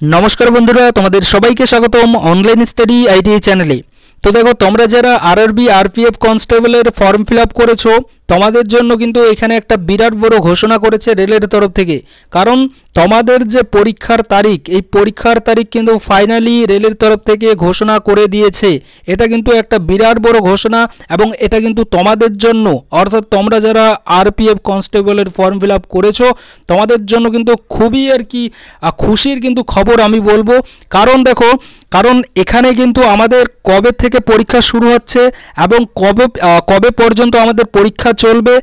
नमस्कार बंधुरा तुम्हारे सबाइके स्वागतम ऑनलाइन स्टडी आईटीआई चैनेले। तो देखो তোমরা যারা আরআরবি আরপিএফ কনস্টেবলের ফর্ম ফিল আপ করেছো তোমাদের জন্য কিন্তু এখানে একটা বিরাট বড় ঘোষণা করেছে রেলের তরফ থেকে। কারণ তোমাদের যে পরীক্ষার তারিখ এই পরীক্ষার তারিখ কিন্তু ফাইনালি রেলের তরফ থেকে ঘোষণা করে দিয়েছে। এটা কিন্তু একটা বিরাট বড় ঘোষণা এবং এটা কিন্তু তোমাদের জন্য অর্থাৎ তোমরা যারা আরপিএফ কনস্টেবলের ফর্ম ফিল আপ করেছো তোমাদের জন্য কিন্তু খুবই আর কি খুশির কিন্তু খবর আমি বলবো। কারণ দেখো এখানে কিন্তু আমাদের কবে থেকে পরীক্ষা শুরু হচ্ছে এবং কবে পর্যন্ত আমাদের পরীক্ষা চলবে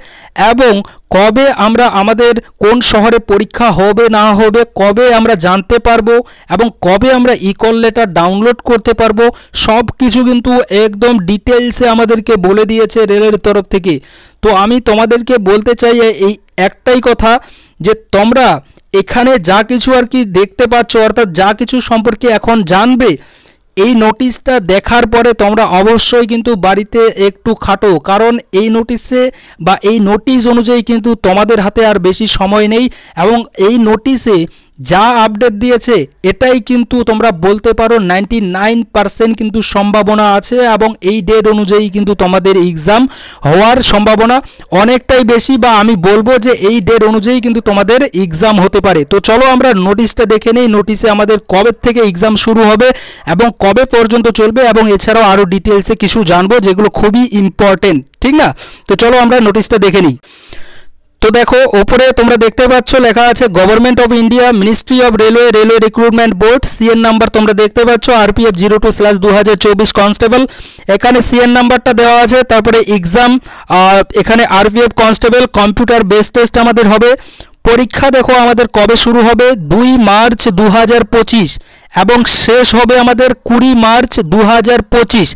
এবং কবে আমরা আমাদের কোন শহরে পরীক্ষা হবে না হবে কবে আমরা জানতে পারবো এবং কবে আমরা ই-কল লেটার ডাউনলোড করতে পারবো সব কিছু কিন্তু একদম ডিটেইলসে আমাদেরকে বলে দিয়েছে রেলের তরফ থেকে। তো আমি তোমাদেরকে বলতে চাই এই একটাই কথা যে তোমরা এখানে যা কিছু আর কি দেখতে পাচ্ছ অর্থাৎ যা কিছু সম্পর্কে এখন জানবে এই নোটিশটা দেখার পরে তোমরা অবশ্যই কিন্তু বাড়িতে একটু খাটো। কারণ এই নোটিশে বা এই নোটিশ অনুযায়ী কিন্তু তোমাদের হাতে আর বেশি সময় নেই এবং এই নোটিশে যা আপডেট দিয়েছে এটাই কিন্তু তোমরা বলতে পারো 99% কিন্তু সম্ভাবনা আছে এবং এই ডেট অনুযায়ী কিন্তু তোমাদের এক্সাম হওয়ার সম্ভাবনা অনেকটাই বেশি বা আমি বলবো যে এই ডেট অনুযায়ী কিন্তু তোমাদের এক্সাম হতে পারে। তো চলো আমরা নোটিশটা দেখে নেই নোটিশে আমাদের কবে থেকে এক্সাম শুরু হবে এবং কবে পর্যন্ত চলবে এবং এছাড়াও আরও ডিটেলসে কিছু জানবো যেগুলো খুবই ইম্পর্টেন্ট, ঠিক না? তো চলো আমরা নোটিশটা দেখে নিই। তো দেখো ওপরে তোমরা দেখতে পাচ্ছ লেখা আছে government of India ministry of railway recruitment board CN number তোমরা দেখতে পাচ্ছ আরপিএফ 02/2024 কনস্টেবল। এখানে সিএন নাম্বারটা দেওয়া আছে। তারপরে এক্সাম এখানে RPF constable computer base test আমাদের হবে। পরীক্ষা দেখো আমাদের কবে শুরু হবে 2 মার্চ 2025 এবং শেষ হবে আমাদের 20 মার্চ 2025।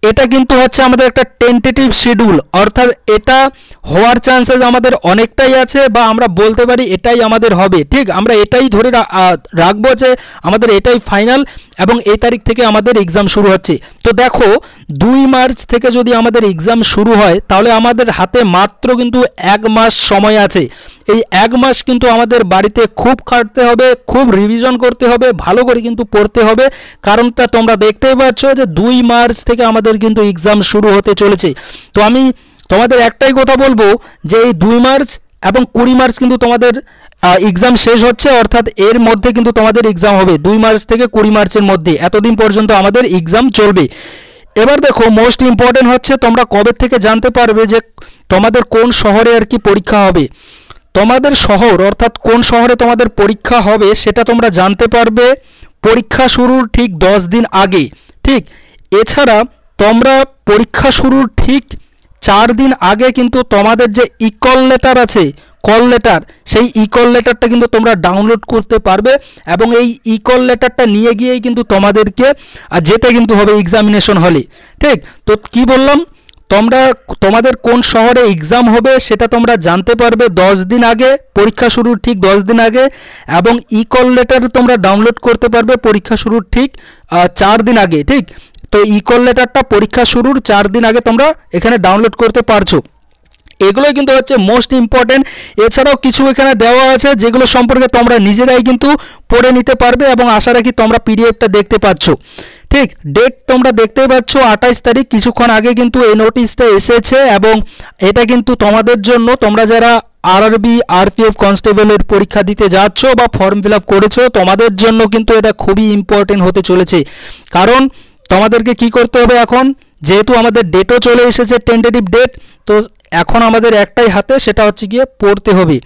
এটা কিন্তু হচ্ছে আমাদের একটা টেন্টেটিভ শিডিউল অর্থাৎ এটা হওয়ার চান্সেস আমাদের অনেকটাই আছে বা আমরা বলতে পারি এটাই আমাদের হবে, ঠিক? আমরা এটাই ধরে রাখবো যে আমাদের এটাই ফাইনাল এবং এই তারিখ থেকে আমাদের এক্সাম শুরু হচ্ছে। তো দেখো 2 মার্চ থেকে যদি আমাদের এক্সাম শুরু হয় তাহলে আমাদের হাতে মাত্র কিন্তু 1 মাস সময় আছে। এই 1 মাস কিন্তু আমাদের বাড়িতে খুব খাটতে হবে, খুব রিভিশন করতে হবে, ভালো করে কিন্তু পড়তে হবে। কারণটা তোমরা দেখতেই পাচ্ছ যে 2 মার্চ থেকে আমাদের কিন্তু এক্সাম শুরু হতে চলেছে। তো আমি তোমাদের একটাই কথা বলবো যে এই 2 মার্চ এবং 20 মার্চ কিন্তু তোমাদের এক্সাম শেষ হচ্ছে অর্থাৎ এর মধ্যে কিন্তু তোমাদের এক্সাম হবে 2 মার্চ থেকে 20 মার্চের মধ্যে, এতদিন পর্যন্ত আমাদের এক্সাম চলবে। এবার দেখো মোস্ট ইম্পর্টেন্ট হচ্ছে তোমরা কবে থেকে জানতে পারবে যে তোমাদের কোন শহরে আর কি পরীক্ষা হবে। তোমাদের শহর অর্থাৎ কোন শহরে তোমাদের পরীক্ষা হবে সেটা তোমরা জানতে পারবে পরীক্ষা শুরুর ঠিক 10 দিন আগে, ঠিক? এছাড়া তোমরা পরীক্ষা শুরুর ঠিক 4 দিন আগে কিন্তু তোমাদের যে ই-কল লেটার আছে কল লেটার সেই ই-কল লেটারটা কিন্তু তোমরা ডাউনলোড করতে পারবে এবং এই ই-কল লেটারটা নিয়ে গিয়েই কিন্তু তোমাদেরকে যেতে কিন্তু হবে এক্সামিনেশন হলে, ঠিক? তো কি বললাম তোমাদের কোন শহরে এক্সাম হবে সেটা তোমরা জানতে পারবে 10 দিন আগে পরীক্ষা শুরুর ঠিক 10 দিন আগে এবং ই-কল লেটার তোমরা ডাউনলোড করতে পারবে পরীক্ষা শুরুর ঠিক 4 দিন আগে, ঠিক? তো ই-কল লেটারটা পরীক্ষা শুরুর 4 দিন আগে তোমরা এখানে ডাউনলোড করতে পারছো। এগুলোই কিন্তু হচ্ছে মোস্ট ইম্পর্টেন্ট। এছাড়াও কিছু এখানে দেওয়া আছে যেগুলো সম্পর্কে তোমরা নিজেরাই কিন্তু পড়ে নিতে পারবে এবং আশা রাখি তোমরা পিডিএফটা দেখতে পাচ্ছ, ঠিক? ডেট তোমরা দেখতেই পাচ্ছ 28 তারিখ, কিছুক্ষণ আগে কিন্তু এই নোটিশটা এসেছে এবং এটা কিন্তু তোমাদের জন্য তোমরা যারা আরআরবি আরপিএফ কনস্টেবলের পরীক্ষা দিতে যাচ্ছ বা ফর্ম ফিল আপ করেছো তোমাদের জন্য কিন্তু এটা খুবই ইম্পর্টেন্ট হতে চলেছে। কারণ তোমাদেরকে কি করতে হবে এখন যেহেতু আমাদের ডেটও চলে এসেছে টেন্টেটিভ ডেট, তো এখন আমাদের একটাই হাতে সেটা হচ্ছে গিয়ে পড়তে হবে।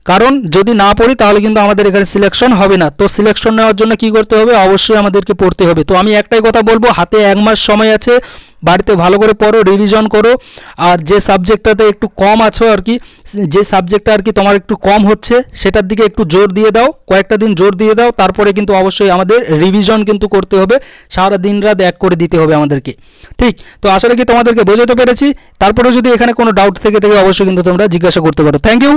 কারণ যদি না পড়ি তাহলে কিন্তু আমাদের এখানে সিলেকশন হবে না। তো সিলেকশন নেওয়ার জন্য কি করতে হবে অবশ্যই আমাদেরকে পড়তে হবে। তো আমি একটাই কথা বলবো হাতে 1 মাস সময় আছে, বাড়িতে ভালো করে পড়ো, রিভিশন করো। আর যে সাবজেক্টটাতে একটু কম আছো আর কি যে সাবজেক্টটা আর কি তোমার একটু কম হচ্ছে সেটার দিকে একটু জোর দিয়ে দাও, কয়েকটা দিন জোর দিয়ে দাও। তারপরে কিন্তু অবশ্যই আমাদের রিভিশন কিন্তু করতে হবে, সারা দিন রাত এক করে দিতে হবে আমাদেরকে, ঠিক? তো আশা রাখি তোমাদেরকে বোঝাতে পেরেছি। তারপরে যদি এখানে কোনো ডাউট থেকে অবশ্যই কিন্তু তোমরা জিজ্ঞাসা করতে পারো। Thank you.